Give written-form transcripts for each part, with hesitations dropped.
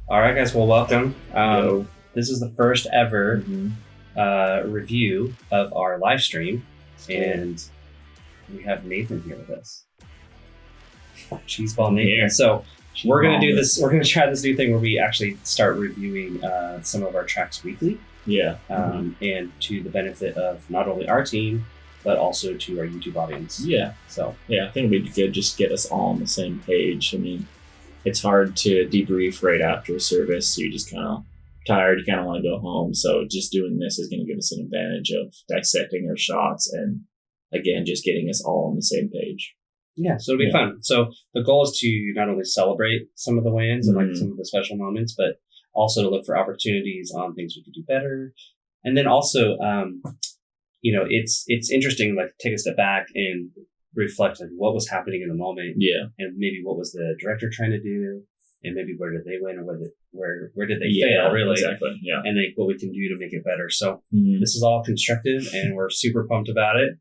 All right, guys. Well, welcome. This is the first ever review of our live stream, and we have Nathan here with us. Cheeseball Nathan. Yeah. So we're gonna do this. We're gonna try this new thing where we actually start reviewing some of our tracks weekly. Yeah. And to the benefit of not only our team, but also to our YouTube audience. Yeah. So yeah, I think it'd be good just get us all on the same page. I mean, it's hard to debrief right after a service. So you're just kind of tired. You kind of want to go home. So just doing this is going to give us an advantage of dissecting our shots and, again, just getting us all on the same page. Yeah, so it'll be fun. So the goal is to not only celebrate some of the wins and like some of the special moments, but also to look for opportunities on things we could do better. And then also, it's interesting, like take a step back and reflect on what was happening in the moment. Yeah. And maybe what was the director trying to do, and maybe where did they win, or where did they fail, really? Exactly. Yeah. And like what we can do to make it better. So this is all constructive, and we're super pumped about it.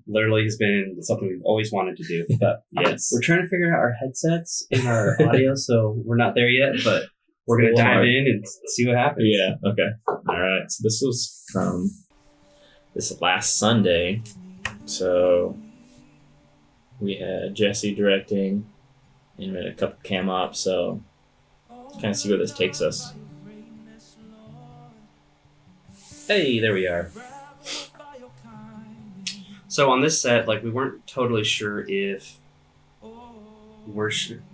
Literally has been something we've always wanted to do. But yes, we're trying to figure out our headsets and our audio, so we're not there yet, but we're going to dive in and see what happens. Yeah. Okay. All right. So this was from this last Sunday. So we had Jesse directing, and we had a couple cam ops, so kind of see where this takes us. Hey, there we are. So on this set, like we weren't totally sure if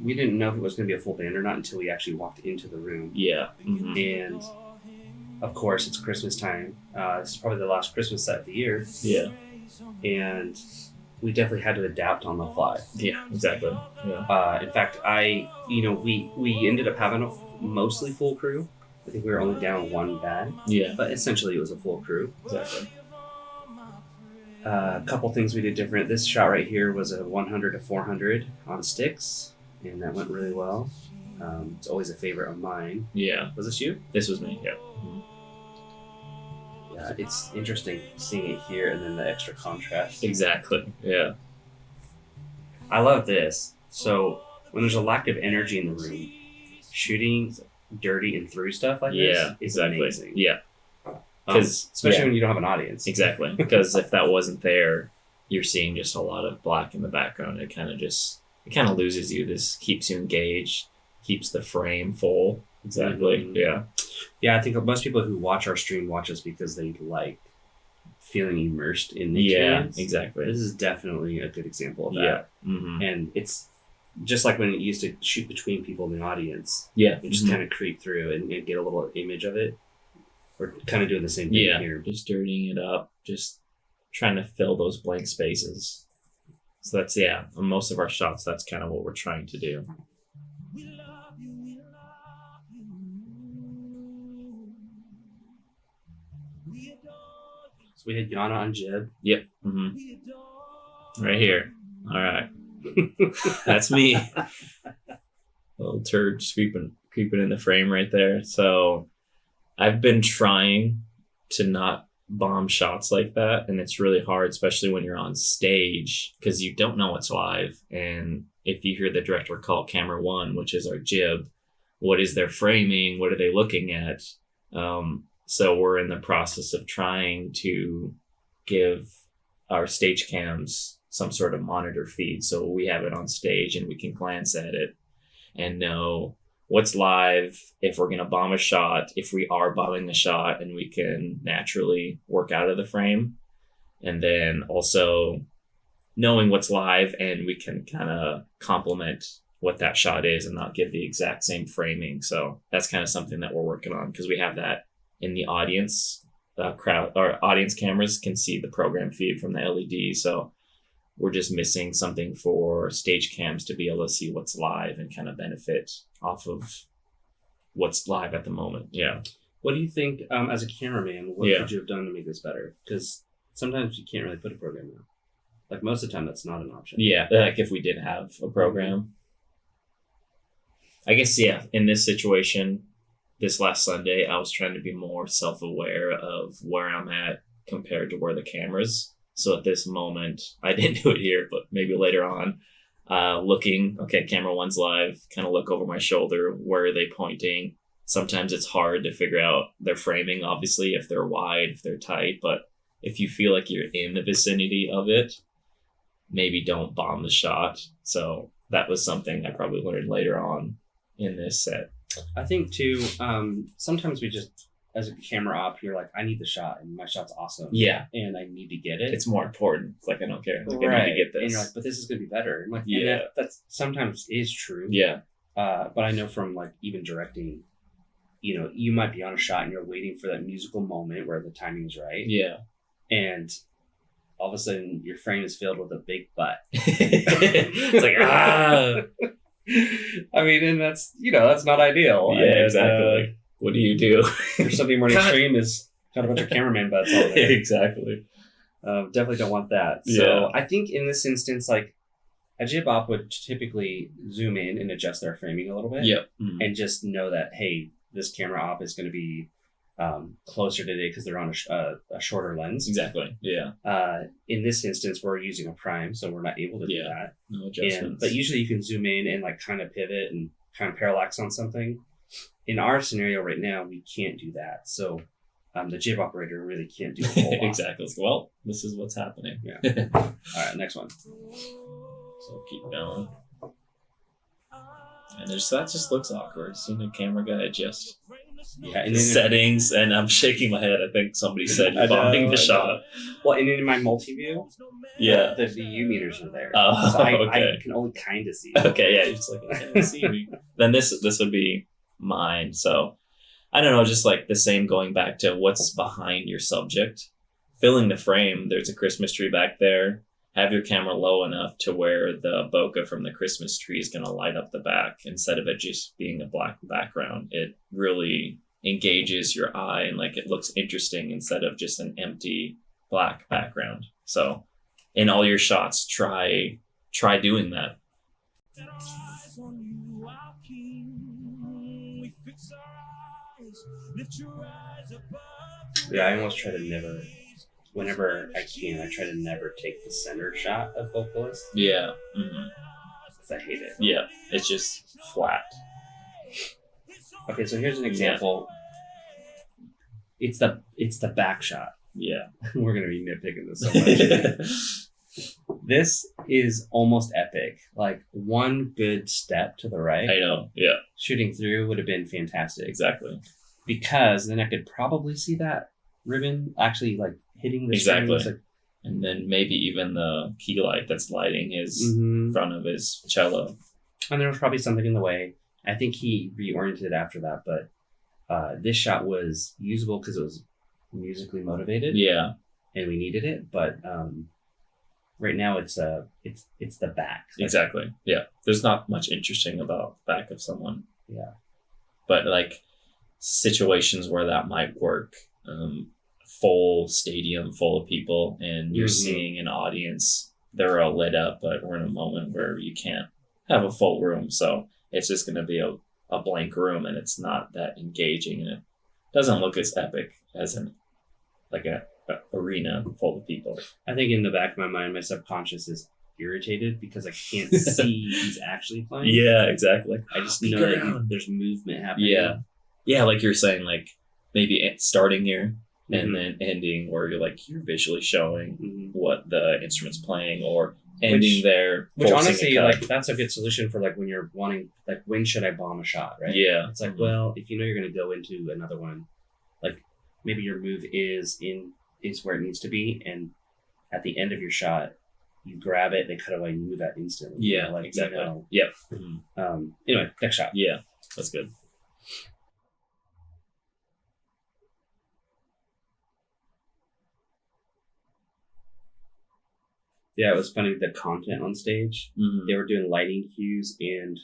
we didn't know if it was going to be a full band or not until we actually walked into the room. Yeah. And of course, it's Christmas time. This is probably the last Christmas set of the year. Yeah. And we definitely had to adapt on the fly. Yeah, exactly. Yeah. In fact, we ended up having a mostly full crew. I think we were only down one band. Yeah. But essentially it was a full crew. Exactly. A couple things we did different. This shot right here was a 100 to 400 on sticks, and that went really well. It's always a favorite of mine. Yeah. Was this you? This was me, yeah. Yeah, it's interesting seeing it here and then the extra contrast. Exactly, yeah. I love this. So when there's a lack of energy in the room, shooting dirty and through stuff like this is amazing. Yeah. Especially when you don't have an audience. Exactly. Because if that wasn't there, you're seeing just a lot of black in the background. It kind of loses you. This keeps you engaged, keeps the frame full. Exactly. Yeah. Yeah, I think most people who watch our stream watch us because they like feeling immersed in the experience. Yeah, exactly. This is definitely a good example of that. Yeah. Mm-hmm. And it's just like when it used to shoot between people in the audience. Yeah. You just kind of creep through and get a little image of it. We're kind of doing the same thing here. Just dirtying it up, just trying to fill those blank spaces. So that's, on most of our shots, that's kind of what we're trying to do. So we had Yana on jib. Yep. Right here. All right. That's me. Little turd creeping in the frame right there. So I've been trying to not bomb shots like that, and it's really hard, especially when you're on stage, because you don't know what's live. And if you hear the director call camera one, which is our jib, what is their framing? What are they looking at? So we're in the process of trying to give our stage cams some sort of monitor feed, so we have it on stage and we can glance at it and know what's live, if we're going to bomb a shot, if we are bombing the shot, and we can naturally work out of the frame. And then also knowing what's live, and we can kind of complement what that shot is and not give the exact same framing. So that's kind of something that we're working on, because we have that in the audience. Crowd or audience cameras can see the program feed from the LED. So we're just missing something for stage cams to be able to see what's live and kind of benefit off of what's live at the moment. Yeah. What do you think, as a cameraman, what could you have done to make this better? Because sometimes you can't really put a program in. Like most of the time, that's not an option. Yeah, like if we did have a program. I guess, in this situation, this last Sunday, I was trying to be more self-aware of where I'm at compared to where the camera's. So at this moment, I didn't do it here, but maybe later on, looking, okay, camera one's live, kind of look over my shoulder. Where are they pointing? Sometimes it's hard to figure out their framing, obviously, if they're wide, if they're tight. But if you feel like you're in the vicinity of it, maybe don't bomb the shot. So that was something I probably learned later on in this set. I think too, sometimes we just, as a camera op, you're like, I need the shot and my shot's awesome. Yeah. And I need to get it. It's more important. It's like, I don't care. Like, right. I need to get this. And you're like, but this is going to be better. And like, yeah. And that's sometimes is true. Yeah. But I know from like even directing, you know, you might be on a shot and you're waiting for that musical moment where the timing is right. Yeah. And all of a sudden your frame is filled with a big butt. It's like, ah. I mean, and that's, you know, that's not ideal. Yeah, and, exactly. What do you do? Or something more extreme is got a bunch of cameraman butts all there. Exactly. Definitely don't want that. So I think in this instance, like a jib op would typically zoom in and adjust their framing a little bit. Yep. Mm-hmm. And just know that, hey, this camera op is going to be closer today because they're on a shorter lens. Exactly. Yeah. In this instance, we're using a prime, so we're not able to do that. No adjustments. But usually you can zoom in and like kind of pivot and kind of parallax on something. In our scenario right now, we can't do that. So the jib operator really can't do a whole lot. Exactly. Well, this is what's happening. Yeah. All right, next one. So keep going. And that just looks awkward. Seeing the camera guy adjust and settings, and I'm shaking my head. I think somebody said you're bombing the shot. Well, and in my multi-view, the VU meters are there. Oh, so I okay. can only kind of see. Okay, yeah, it's like, I can't see me. Then this would be mine. So I don't know, just like the same, going back to what's behind your subject. Filling the frame, there's a Christmas tree back there. Have your camera low enough to where the bokeh from the Christmas tree is going to light up the back instead of it just being a black background. It really engages your eye and like it looks interesting instead of just an empty black background. So in all your shots, try doing that. Yeah, I almost try to never, whenever I can, I try to never take the center shot of vocalist. Yeah. Mm-hmm. Because I hate it. Yeah, it's just flat. Okay, so here's an example. It's the back shot. Yeah. We're gonna be nitpicking this so much. This is almost epic. Like one good step to the right. I know. Yeah. Shooting through would have been fantastic. Exactly. Because then I could probably see that ribbon actually like hitting the exactly. strings, like, and then maybe even the key light that's lighting his front of his cello. And there was probably something in the way. I think he reoriented after that, but this shot was usable because it was musically motivated. Yeah. And we needed it, but right now it's the back. Exactly. Yeah. There's not much interesting about back of someone. Yeah. But like situations where that might work, full stadium full of people and you're seeing an audience, they're all lit up, but we're in a moment where you can't have a full room. So it's just going to be a blank room and it's not that engaging and it doesn't look as epic as a arena full of people. I think in the back of my mind, my subconscious is irritated because I can't see who's actually playing. Yeah, exactly. I just know that there's movement happening. Yeah. Yeah, like you're saying, like maybe starting here and then ending where you're visually showing what the instrument's playing or ending there. Which honestly, like that's a good solution for like when you're wanting, like when should I bomb a shot, right? Yeah. It's like, well, if you know you're going to go into another one, like maybe your move is where it needs to be, and at the end of your shot, you grab it, they cut away, and you move that instantly. Yeah, like, exactly. Yep. Mm-hmm. Anyway, next shot. Yeah, that's good. Yeah, it was funny, the content on stage. Mm-hmm. They were doing lighting cues and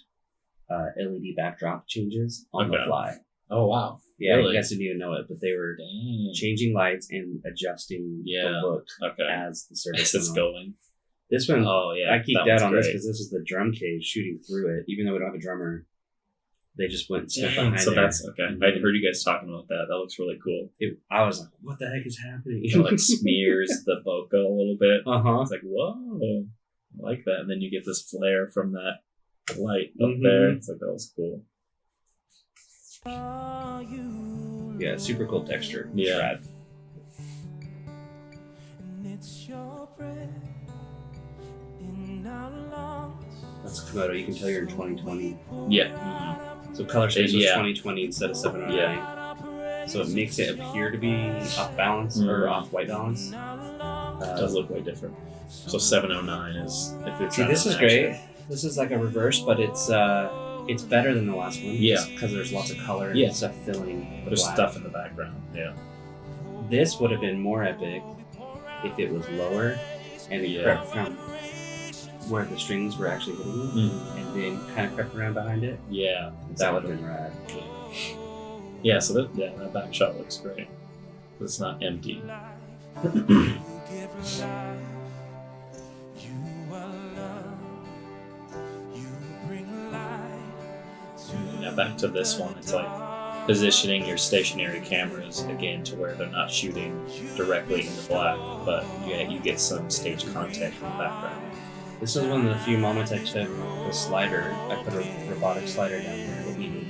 LED backdrop changes on the fly. Oh, wow. Yeah, really? You guys didn't even know it, but they were changing lights and adjusting the look as the service is going. This one, I keep that on great. this because this is the drum cage shooting through it. Even though we don't have a drummer, They just went and snuck behind so there. that's okay. I heard you guys talking about that. That looks really cool. I was like, what the heck is happening? It like smears the bokeh a little bit. It's like, whoa, I like that. And then you get this flare from that light up there. It's like, that was cool. Yeah, super cool texture. Yeah. Rad. That's Komodo. You can tell you're in 2020. Yeah. So color space was 2020 instead of 709. Yeah. So it makes it appear to be off balance or off white balance. It does look way different. So 709 is if it's. See, this is great. This is like a reverse, but it's better than the last one. Yeah. Because there's lots of color and stuff filling the There's black. stuff in the background. Yeah. This would have been more epic if it was lower and it crept from where the strings were actually hitting it, and then kind of crept around behind it. Yeah. That would have been rad. Yeah, so that back shot looks great. It's not empty. Now back to this one, it's like positioning your stationary cameras again to where they're not shooting directly in the black, but you get some stage contact in the background. This is one of the few moments I took the slider. I put a robotic slider down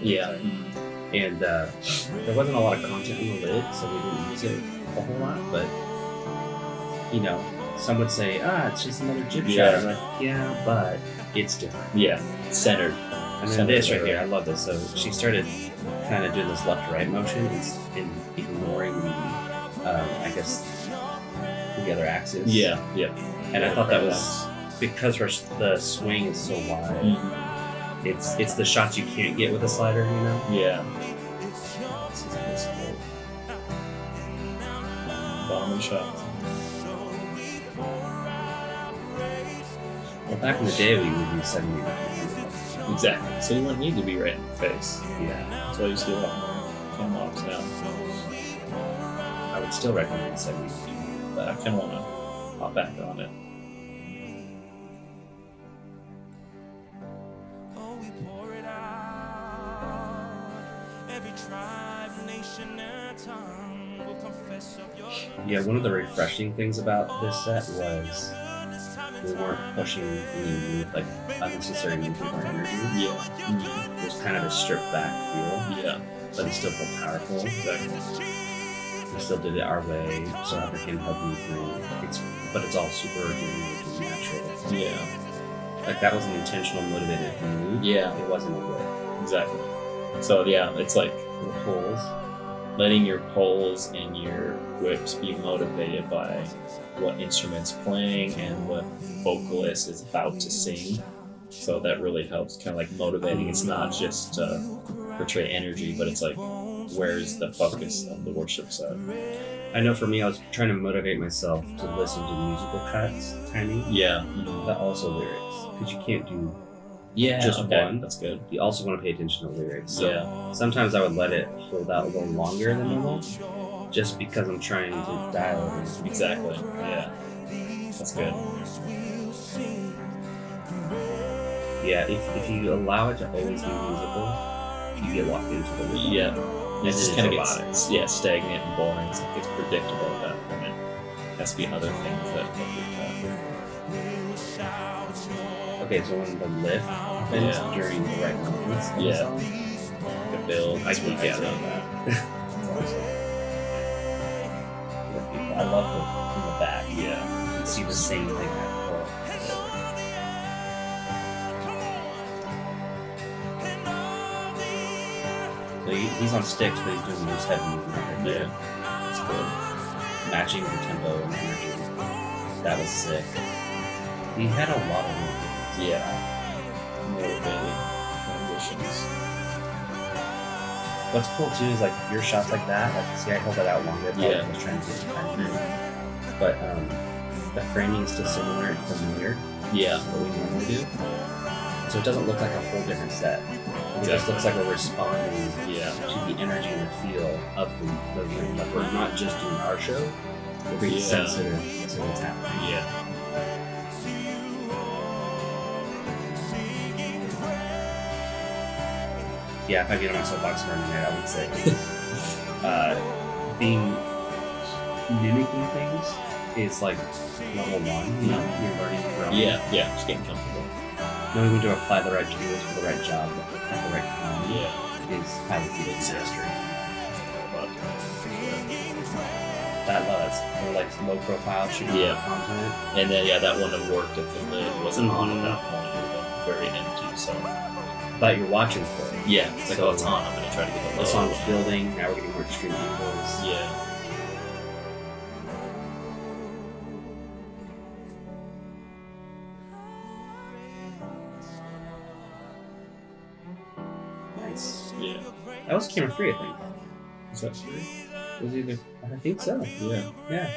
there. And there wasn't a lot of content on the lid, so we didn't use it a whole lot. But some would say, it's just another jib shot. I'm like, yeah, but it's different. Yeah, centered. And then this right here, I love this. So she started kind of doing this left-right motion and ignoring I guess, the other axis. Yeah. And I thought that was because the swing is so wide. It's the shots you can't get with a slider, Yeah. This is cool. Bomber shots. Well, back in the day, we would use 70. Exactly. So you wouldn't need to be right in the face. Yeah. That's why you see a lot more cam ops now. I would still recommend 70, but I kind of want to hop back on it. Yeah, one of the refreshing things about this set was we weren't pushing any unnecessary movement or energy. Yeah. It was kind of a stripped back feel. Yeah. But it still felt powerful. Exactly. We still did it our way, so other can help movement. But it's all super organic and natural. Yeah. Like that was an intentional motivated move. Yeah. It wasn't a whip. Exactly. So yeah, it's like the pulls. Letting your pulls and your whips be motivated by what instrument's playing and what vocalist is about to sing. So that really helps, kind of like motivating. It's not just to portray energy, but it's like, where's the focus of the worship set? I know for me, I was trying to motivate myself to listen to musical cuts, timing. Yeah. But also lyrics. Because you can't do just one. That's good. You also want to pay attention to lyrics. So sometimes I would let it hold out a little longer than normal, just because I'm trying to dial it in. Exactly. Yeah. That's good. Yeah, if you allow it to always be musical, you get locked into the rhythm. Yeah. It just kind of gets stagnant and boring. It gets predictable at that point. It has to be other things that help with that. Okay, so when the lift happens during the right moments, the build, I can get that. I love the in the back. Yeah, you can see the same thing happen. So he's on sticks, but he's doing his head movement. Yeah, that's good. Matching the tempo and energy. That was sick. He had a lot of movement. Yeah. Motivating transitions. What's cool too is like your shots like that. Like, see, I held that out longer. Yeah. I was trying to get it kind of but the framing is still similar and familiar. Yeah. What we normally do. So it doesn't look like a whole different set. It just looks like we're responding to the energy and the feel of the room. Like we're not just doing our show. We're being sensitive to what's happening. Yeah. Yeah, if I get on my soapbox for a minute, I would say being mimicking things is like level 1. You know, you're learning and growing. Yeah, just getting comfortable. Knowing when to apply the right tools for the right job at the right time. Yeah, is how you do mastery. But, That or like low profile shooting content. And then that wouldn't have worked if the lid wasn't on at that point. It would have been very empty. So, but you're watching for it. Yeah, it's like, oh, it's on. I'm gonna try to get the low. The song's building. Now we're getting more extreme angles. Yeah. Nice. Yeah. That was camera 3, I think. Is that 3? It was either. I think so. Yeah. Yeah.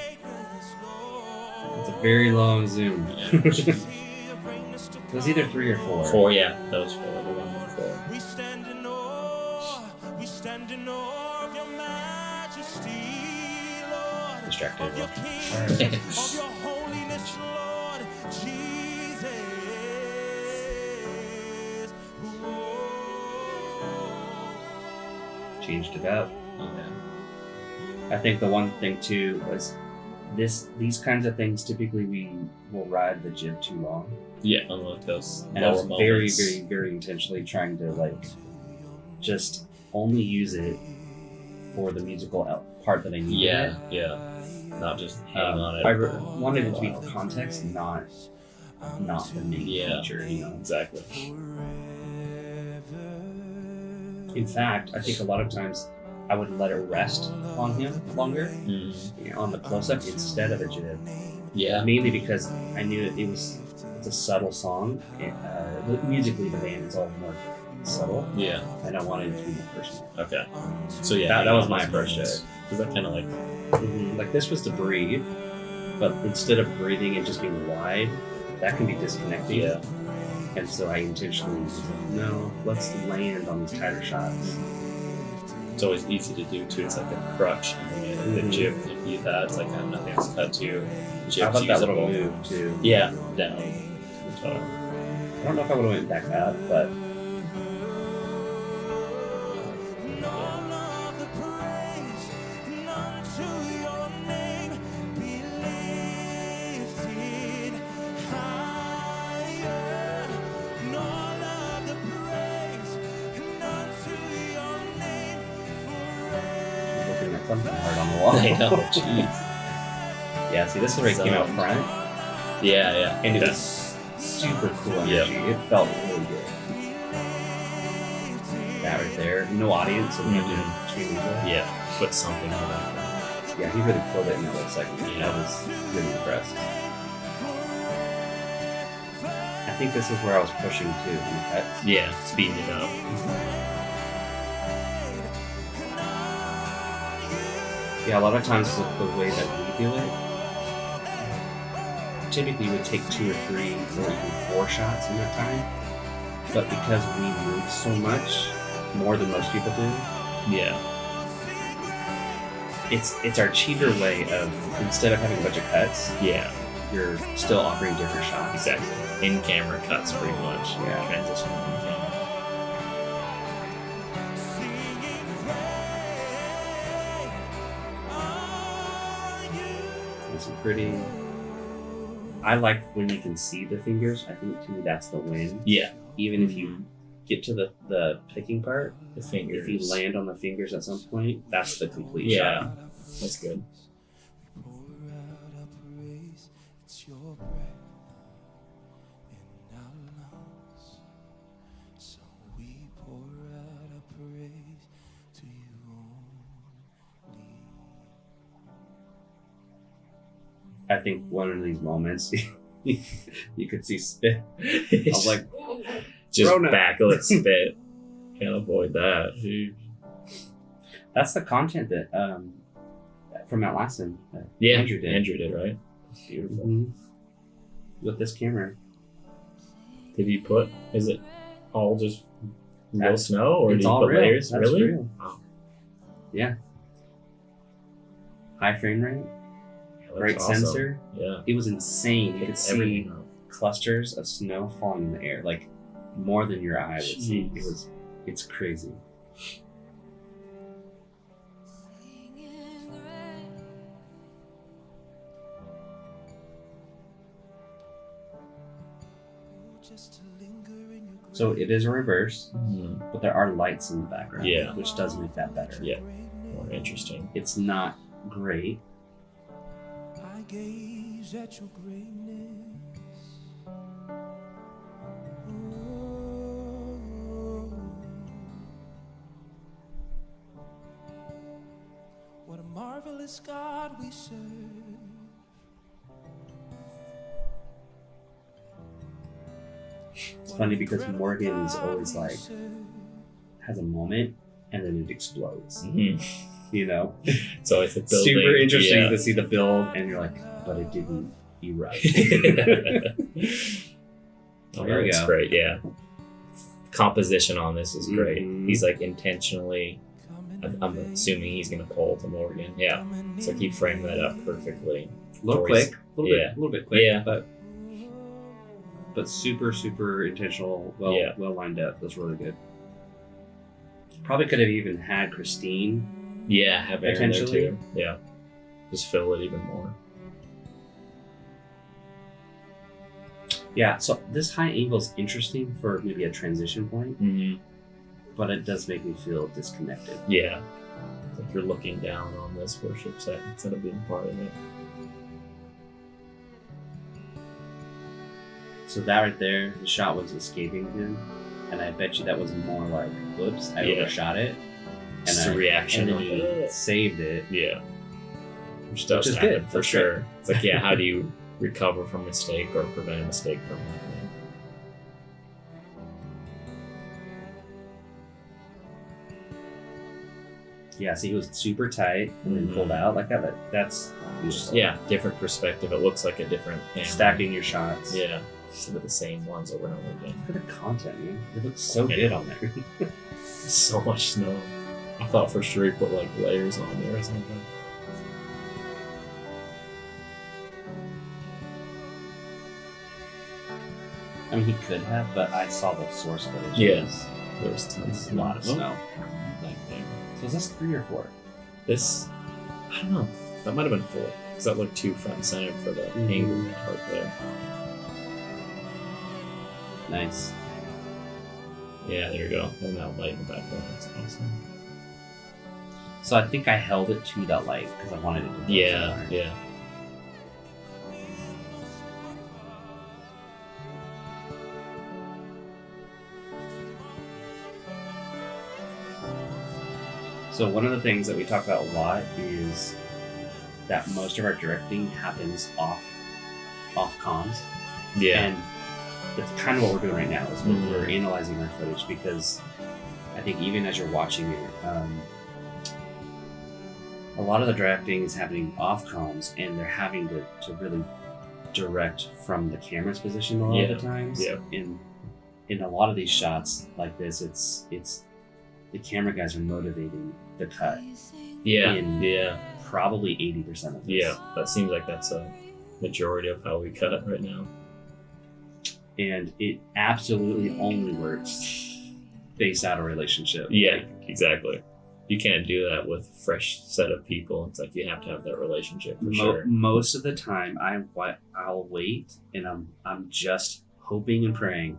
It's a very long zoom. Yeah. It was either 3 or 4. 4, yeah. That was 4. The one before. We stand in awe of your majesty, Lord. Distracted. Of your kingdom, of your holiness, Lord Jesus. Changed it up. Yeah. I think the one thing too was these kinds of things typically we will ride the jib too long. Yeah, unlike those and I was lower very, moments. very, very intentionally trying to like just only use it for the musical part that I needed. Yeah. Not just hang on it. I wanted it to be for context, not the main feature. You know exactly. In fact, I think a lot of times I would let it rest on him longer, on the close-up instead of a jib. Yeah. Mainly because I knew it's a subtle song. Musically, the band is all more subtle. Yeah. And I wanted it to be more personal. Okay. So that was my approach to it. Because that kind of like... Like this was to breathe, but instead of breathing and just being wide, that can be disconnecting. Yeah. And so I intentionally was like, no, let's land on these tighter shots. It's always easy to do too. It's like a crutch. The jib, if you that, it's like nothing else cut to. I love that little move too. Yeah, down. I don't know if I would have went back up, but something hard on the wall. I know, jeez. Yeah, see, this is where it came out front. Yeah. And it was super cool energy. It felt really good. That right there. No audience, so we have to change it. Yeah, put something on that. Yeah, he really killed it in that little segment. Yeah. I was really impressed. I think this is where I was pushing too in the cuts. Yeah, speeding it up. Yeah, a lot of times the way that we do it, typically would take 2 or 3 or even 4 shots in that time. But because we move so much, more than most people do, it's our cheaper way of, instead of having a bunch of cuts, you're still offering different shots. Exactly. In-camera cuts, pretty much. Yeah. Transition in-camera. Some pretty. I like when you can see the fingers. I think to me that's the win. Yeah. Even if you get to the picking part, the fingers. If you land on the fingers at some point, that's the complete shot. Yeah. That's good. I think one of these moments, you could see spit. I was like, just Rona. backlit spit. Can't avoid that. That's the content that from that lesson. That Yeah, Andrew did, right? It's beautiful. With this camera. Did he put? Is it all just real snow, or did It's he all put real. layers? That's Really? real. Oh. Yeah. High frame rate. Yeah, Great awesome. sensor. Yeah. It was insane. You could see everything out. clusters of snow falling in the air, like more than your eye would see. Jeez. It was It's crazy. So it is a reverse, but there are lights in the background, which does make that better. Yeah, more interesting. It's not great. I gaze at your greatness. What a marvelous God we serve. It's funny because Morgan's always like has a moment and then it explodes. You know, it's always a building. Super interesting to see the build, and you're like, but it didn't erupt. Oh, there we go. Great, yeah. Composition on this is great. He's like intentionally. I'm assuming he's gonna pull to Morgan. Yeah, so he framed that up perfectly. A little quick, a little bit quick, but super intentional. Well lined up. That's really good. Probably could have even had Christine. Yeah, have Aaron there too. Yeah, just fill it even more. Yeah, so this high angle is interesting for maybe a transition point, but it does make me feel disconnected. Yeah, it's like you're looking down on this worship set instead of being part of it. So that right there, the shot was escaping him, and I bet you that was more like, whoops, I overshot it. Just a reaction. And then he saved it. Yeah. Which does happen good. For sure. It's like, how do you recover from a mistake or prevent a mistake from happening? Yeah, so he was super tight and then pulled out like that. That's beautiful. Yeah, different perspective. It looks like a different camera. Stacking your shots. Yeah. Instead of the same ones over and over again. Look at the content, man. It looks so good on there. So much snow. I thought for sure he put like layers on there or something. I mean, he could have, but I saw the source footage. Yes. There was tons. A lot of snow. So is this 3 or 4? This, I don't know. That might have been 4. Because that looked too front and center for the angled part there. Nice. Yeah, there you go. And that light in the background. That's awesome. So I think I held it to that light because I wanted it to be yeah. So one of the things that we talk about a lot is that most of our directing happens off comms. Yeah. And that's kind of what we're doing right now is we're analyzing our footage because I think even as you're watching it, a lot of the directing is happening off comms and they're having to really direct from the camera's position a lot of the times. Yeah. In a lot of these shots like this, it's the camera guys are motivating the cut. Yeah. Probably 80% of this. Yeah, that seems like that's a majority of how we cut right now. And it absolutely only works based out of relationship. Yeah, exactly. You can't do that with a fresh set of people. It's like you have to have that relationship for sure. Most of the time, I'll wait, and I'm just hoping and praying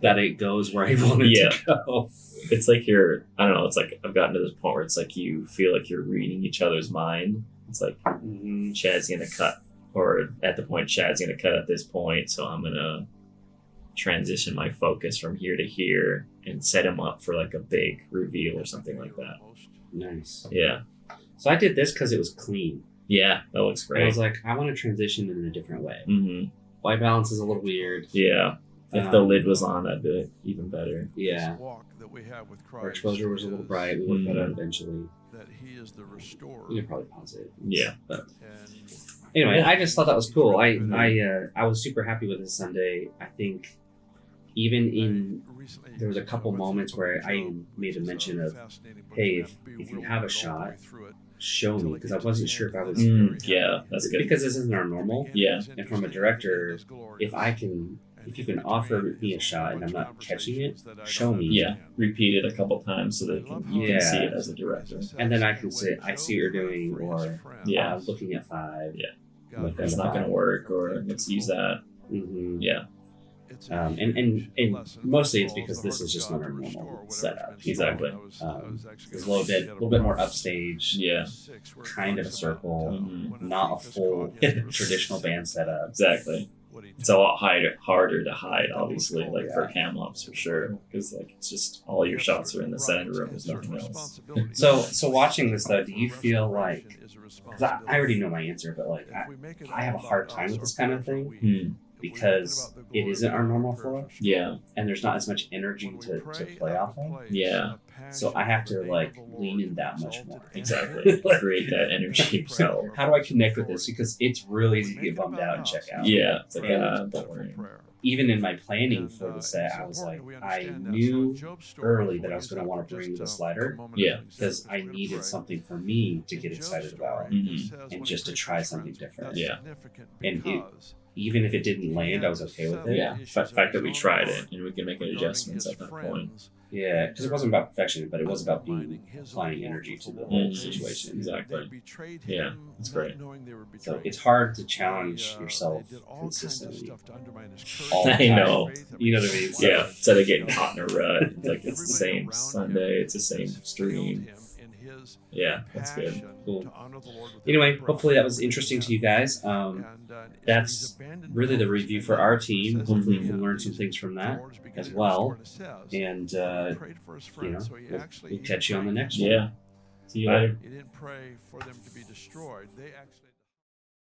that it goes where I want it to go. It's like I don't know, it's like I've gotten to this point where it's like you feel like you're reading each other's mind. It's like Chad's gonna cut, or at the point Chad's gonna cut at this point, so I'm gonna transition my focus from here to here and set him up for like a big reveal or something like that. Nice. Yeah. So I did this because it was clean. Yeah, that looks great. And I was like, I want to transition in a different way. White balance is a little weird. Yeah. If the lid was on, that'd be even better. Yeah. Our exposure was a little bright. We worked that out eventually. That he is the restorer. You could probably pause it. Yeah. But anyway, I just thought that was cool. I was super happy with this Sunday. I think even there was a couple moments where I made a mention of, hey, if you have a shot, show me, because I wasn't sure if I was. Yeah, that's good. Because this isn't our normal. Yeah. And from a director, if I can if you can offer me a shot and I'm not catching it, show me. Yeah, repeat it a couple times so that you can see it Yeah. as a director. And then I can say, I see what you're doing, or Yeah. looking at 5. Yeah. Like That's not going to work, or let's use that. Mm-hmm. Yeah, And mostly it's because this is just not our normal setup. Exactly. It's a little bit more upstage. yeah, Kind of a circle, Mhm. not a full traditional band setup. exactly. It's a lot harder to hide, obviously, like for cam ops for sure, because like it's just all your shots are in the center room. There's nothing else. So watching this though, do you feel like? Because I already know my answer, but like I have a hard time with this kind of thing Hmm. because it isn't our normal flow, Yeah, and there's not as much energy to play off of. yeah, So I have to like lean in that much more. exactly. Create that energy yourself. How do I connect with this? Because it's really easy to get bummed out and check out. Yeah, it's like don't worry. Even in my planning for the set, I was like, I knew early that I was going to want to bring the slider. Yeah. Because I needed something for me to get excited about Mhm. and just to try something different. Yeah. And even if it didn't land, I was okay with it. Yeah, the fact that we tried it and we can make adjustments at that point. Yeah, because it wasn't about perfection, but it was about applying energy to the whole situation. Exactly. Yeah, that's great. So it's hard to challenge yourself consistently. All the I time. know. You know what I mean? So, Yeah, instead of getting caught in a rut, like it's the same Sunday, it's the same stream. Yeah, that's good. Cool. Anyway, hopefully that was interesting to you guys. That's really the review for our team. Hopefully you can learn some things from that as well. And, we'll catch you on the next one. Yeah. See you later. He didn't pray for them to be destroyed. They actually